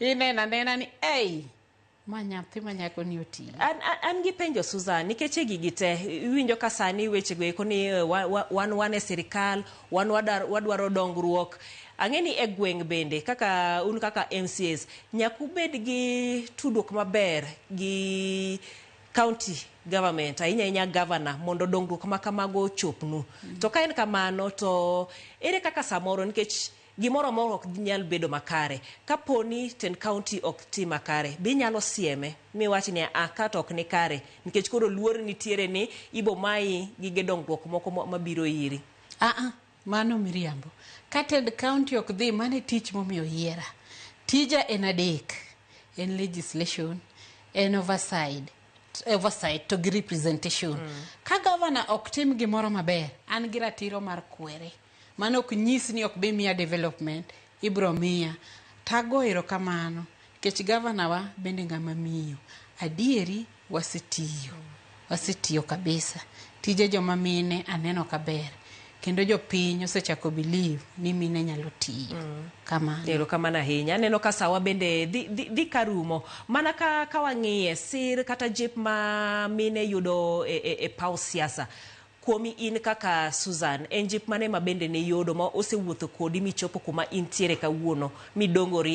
Inena ni ma nyathi ma nyako ni oti. An gi penjo Susan, nikech gigi te winjo ka sani weche go eko ni wan e sirikal, wan wadwaro dongruok. Ang'eni e gweng' bende kaka kaka MCAs nyaku bed gi tudruok maber gi county government, ahinya governor, mondo dongruok ma kamago chopnu. To ka en kamano to ere kaka samoro, nikech gimoro amoro ok nyal bedo makare. Kaponi ten county ok ti makare, bi nyalo sieme miwach ni ka to ok ni kare, nikech koro luor nitiere ni ibo mai gige dongruok moko mabiro iri. Mano miriambo. Ka ten county ok dhi, mane tich momiyo yiera. Tija en adek. En legislation, en oversight to gi representation. Ka governor ok tim gimoro maber, an gi ratiro mar kwere. Mano ok nyis ni ok bi miya development, ibro miya. Tago erokamano, kech governor wa bende ng'ama miyo. Adieri wasetiyo kabisa. Tije joma mine aneno kaber. Kendo jopiny osechako believe ni mine nyalo tiyo. Kamano. Erokamano ahinya. Aneno ka sawa bende dhi karumo. Mana ka wang'iye sir kata jip ma mine yudo e paw siasa. Kuomi in kaka Susan, en jip mane ma bende ne yodo ma osewuotho kodi michopo kuma intiere kawuono midongori